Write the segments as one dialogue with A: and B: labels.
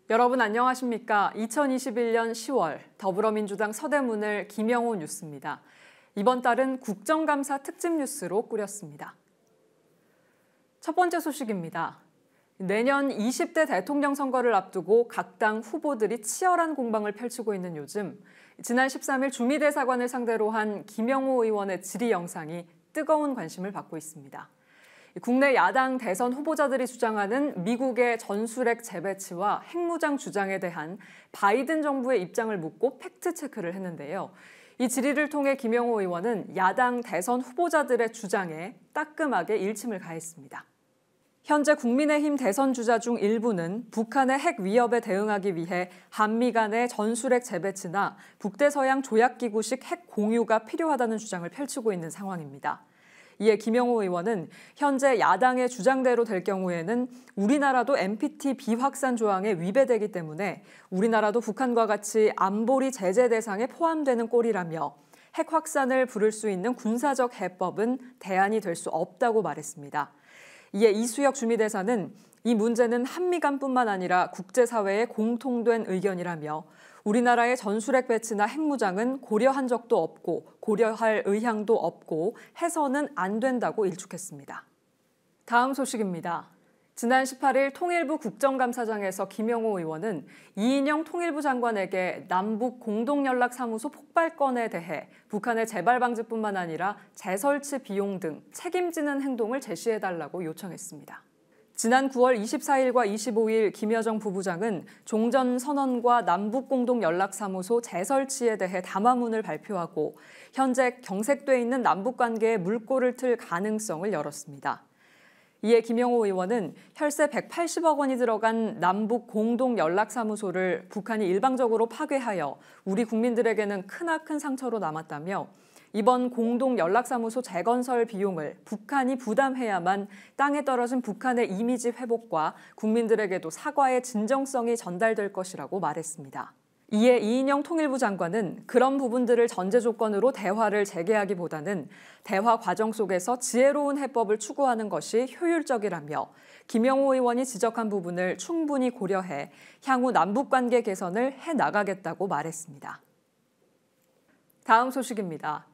A: 여러분 안녕하십니까? 2021년 10월 더불어민주당 서대문을 김영호 뉴스입니다. 이번 달은 국정감사 특집 뉴스로 꾸렸습니다. 첫 번째 소식입니다. 내년 20대 대통령 선거를 앞두고 각 당 후보들이 치열한 공방을 펼치고 있는 요즘, 지난 13일 주미대사관을 상대로 한 김영호 의원의 질의 영상이 뜨거운 관심을 받고 있습니다. 국내 야당 대선 후보자들이 주장하는 미국의 전술핵 재배치와 핵무장 주장에 대한 바이든 정부의 입장을 묻고 팩트체크를 했는데요. 이 질의를 통해 김영호 의원은 야당 대선 후보자들의 주장에 따끔하게 일침을 가했습니다. 현재 국민의힘 대선 주자 중 일부는 북한의 핵 위협에 대응하기 위해 한미 간의 전술핵 재배치나 북대서양 조약기구식 핵 공유가 필요하다는 주장을 펼치고 있는 상황입니다. 이에 김영호 의원은 현재 야당의 주장대로 될 경우에는 우리나라도 NPT 비확산 조항에 위배되기 때문에 우리나라도 북한과 같이 안보리 제재 대상에 포함되는 꼴이라며 핵 확산을 부를 수 있는 군사적 해법은 대안이 될 수 없다고 말했습니다. 이에 이수혁 주미대사는 이 문제는 한미 간뿐만 아니라 국제사회의 공통된 의견이라며 우리나라의 전술핵 배치나 핵무장은 고려한 적도 없고 고려할 의향도 없고 해서는 안 된다고 일축했습니다. 다음 소식입니다. 지난 18일 통일부 국정감사장에서 김영호 의원은 이인영 통일부 장관에게 남북 공동연락사무소 폭발건에 대해 북한의 재발 방지뿐만 아니라 재설치 비용 등 책임지는 행동을 제시해달라고 요청했습니다. 지난 9월 24일과 25일 김여정 부부장은 종전선언과 남북공동연락사무소 재설치에 대해 담화문을 발표하고 현재 경색돼 있는 남북관계에 물꼬를 틀 가능성을 열었습니다. 이에 김영호 의원은 혈세 180억 원이 들어간 남북공동연락사무소를 북한이 일방적으로 파괴하여 우리 국민들에게는 크나큰 상처로 남았다며 이번 공동연락사무소 재건설 비용을 북한이 부담해야만 땅에 떨어진 북한의 이미지 회복과 국민들에게도 사과의 진정성이 전달될 것이라고 말했습니다. 이에 이인영 통일부 장관은 그런 부분들을 전제 조건으로 대화를 재개하기보다는 대화 과정 속에서 지혜로운 해법을 추구하는 것이 효율적이라며 김영호 의원이 지적한 부분을 충분히 고려해 향후 남북관계 개선을 해나가겠다고 말했습니다. 다음 소식입니다.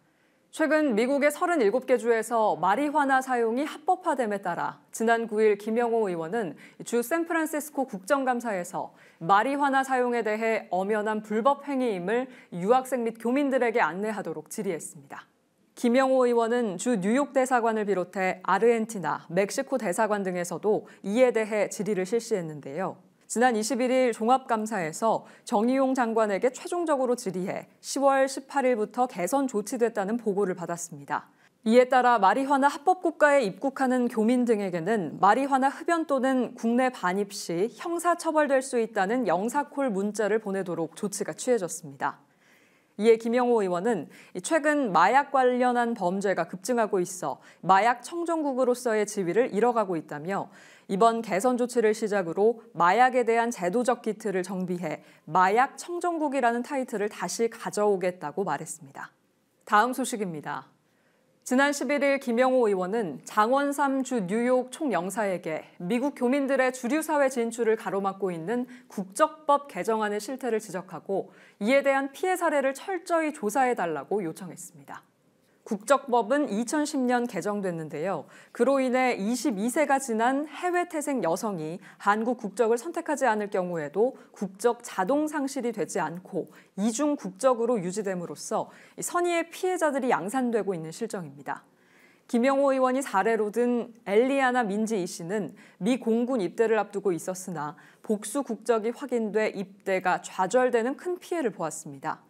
A: 최근 미국의 37개 주에서 마리화나 사용이 합법화됨에 따라 지난 9일 김영호 의원은 주 샌프란시스코 국정감사에서 마리화나 사용에 대해 엄연한 불법 행위임을 유학생 및 교민들에게 안내하도록 질의했습니다. 김영호 의원은 주 뉴욕 대사관을 비롯해 아르헨티나, 멕시코 대사관 등에서도 이에 대해 질의를 실시했는데요. 지난 21일 종합감사에서 정의용 장관에게 최종적으로 질의해 10월 18일부터 개선 조치됐다는 보고를 받았습니다. 이에 따라 마리화나 합법국가에 입국하는 교민 등에게는 마리화나 흡연 또는 국내 반입 시 형사처벌될 수 있다는 영사콜 문자를 보내도록 조치가 취해졌습니다. 이에 김영호 의원은 최근 마약 관련한 범죄가 급증하고 있어 마약 청정국으로서의 지위를 잃어가고 있다며 이번 개선 조치를 시작으로 마약에 대한 제도적 기틀을 정비해 마약 청정국이라는 타이틀을 다시 가져오겠다고 말했습니다. 다음 소식입니다. 지난 11일 김영호 의원은 장원삼 주 뉴욕 총영사에게 미국 교민들의 주류사회 진출을 가로막고 있는 국적법 개정안의 실태를 지적하고 이에 대한 피해 사례를 철저히 조사해달라고 요청했습니다. 국적법은 2010년 개정됐는데요. 그로 인해 22세가 지난 해외 태생 여성이 한국 국적을 선택하지 않을 경우에도 국적 자동 상실이 되지 않고 이중 국적으로 유지됨으로써 선의의 피해자들이 양산되고 있는 실정입니다. 김영호 의원이 사례로 든 엘리아나 민지 이 씨는 미 공군 입대를 앞두고 있었으나 복수 국적이 확인돼 입대가 좌절되는 큰 피해를 보았습니다.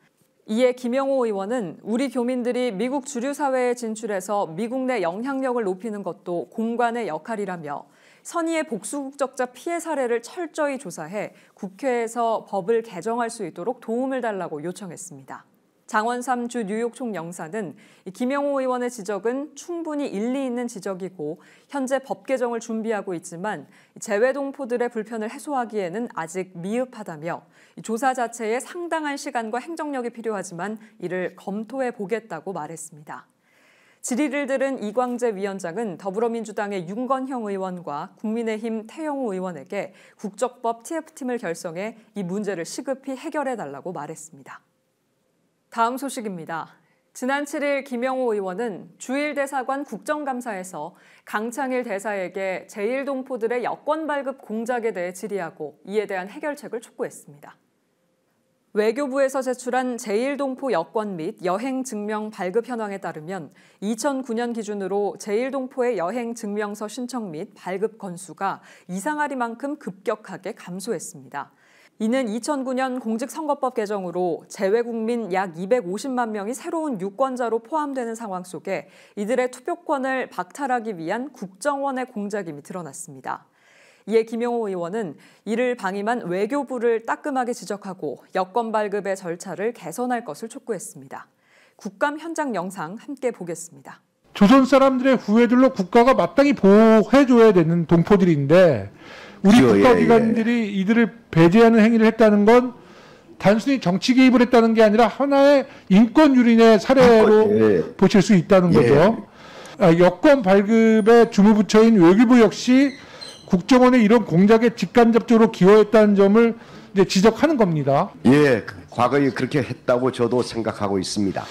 A: 이에 김영호 의원은 우리 교민들이 미국 주류사회에 진출해서 미국 내 영향력을 높이는 것도 공관의 역할이라며 선의의 복수국적자 피해 사례를 철저히 조사해 국회에서 법을 개정할 수 있도록 도움을 달라고 요청했습니다. 장원삼 주 뉴욕 총영사는 김영호 의원의 지적은 충분히 일리 있는 지적이고 현재 법 개정을 준비하고 있지만 재외동포들의 불편을 해소하기에는 아직 미흡하다며 조사 자체에 상당한 시간과 행정력이 필요하지만 이를 검토해 보겠다고 말했습니다. 질의를 들은 이광재 위원장은 더불어민주당의 윤건형 의원과 국민의힘 태영호 의원에게 국적법 TF팀을 결성해 이 문제를 시급히 해결해달라고 말했습니다. 다음 소식입니다. 지난 7일 김영호 의원은 주일 대사관 국정감사에서 강창일 대사에게 제1동포들의 여권 발급 공작에 대해 질의하고 이에 대한 해결책을 촉구했습니다. 외교부에서 제출한 제1동포 여권 및 여행 증명 발급 현황에 따르면 2009년 기준으로 제1동포의 여행 증명서 신청 및 발급 건수가 이상하리만큼 급격하게 감소했습니다. 이는 2009년 공직선거법 개정으로 재외국민 약 250만 명이 새로운 유권자로 포함되는 상황 속에 이들의 투표권을 박탈하기 위한 국정원의 공작임이 드러났습니다. 이에 김영호 의원은 이를 방임한 외교부를 따끔하게 지적하고 여권 발급의 절차를 개선할 것을 촉구했습니다. 국감 현장 영상 함께 보겠습니다.
B: 조선 사람들의 후예들로 국가가 마땅히 보호해줘야 되는 동포들인데 우리 국가기관들이 이들을 배제하는 행위를 했다는 건 단순히 정치 개입을 했다는 게 아니라 하나의 인권 유린의 사례로 보실 수 있다는 거죠. 여권 발급의 주무부처인 외교부 역시 국정원의 이런 공작에 직간접적으로 기여했다는 점을 이제 지적하는 겁니다.
C: 예, 과거에 그렇게 했다고 저도 생각하고 있습니다.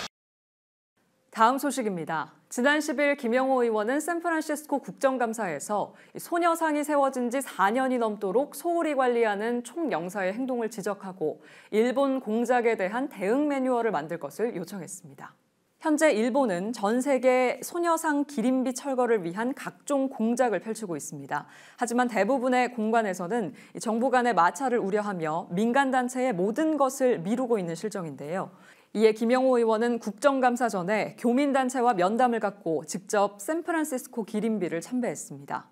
A: 다음 소식입니다. 지난 10일 김영호 의원은 샌프란시스코 국정감사에서 소녀상이 세워진 지 4년이 넘도록 소홀히 관리하는 총영사의 행동을 지적하고 일본 공작에 대한 대응 매뉴얼을 만들 것을 요청했습니다. 현재 일본은 전 세계 소녀상 기린비 철거를 위한 각종 공작을 펼치고 있습니다. 하지만 대부분의 공간에서는 정부 간의 마찰을 우려하며 민간단체의 모든 것을 미루고 있는 실정인데요. 이에 김영호 의원은 국정감사 전에 교민단체와 면담을 갖고 직접 샌프란시스코 기린비를 참배했습니다.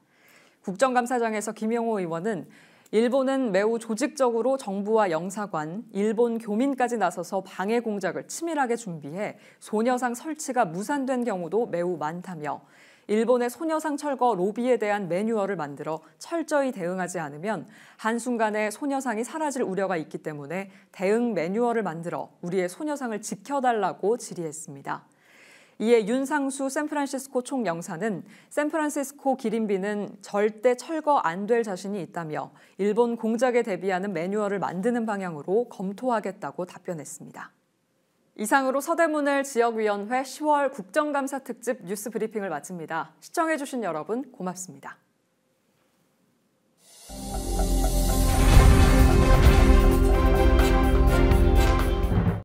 A: 국정감사장에서 김영호 의원은 일본은 매우 조직적으로 정부와 영사관, 일본 교민까지 나서서 방해 공작을 치밀하게 준비해 소녀상 설치가 무산된 경우도 매우 많다며 일본의 소녀상 철거 로비에 대한 매뉴얼을 만들어 철저히 대응하지 않으면 한순간에 소녀상이 사라질 우려가 있기 때문에 대응 매뉴얼을 만들어 우리의 소녀상을 지켜달라고 질의했습니다. 이에 윤상수 샌프란시스코 총영사는 샌프란시스코 기린비는 절대 철거 안 될 자신이 있다며 일본 공작에 대비하는 매뉴얼을 만드는 방향으로 검토하겠다고 답변했습니다. 이상으로 서대문을 지역위원회 10월 국정감사 특집 뉴스 브리핑을 마칩니다. 시청해주신 여러분 고맙습니다.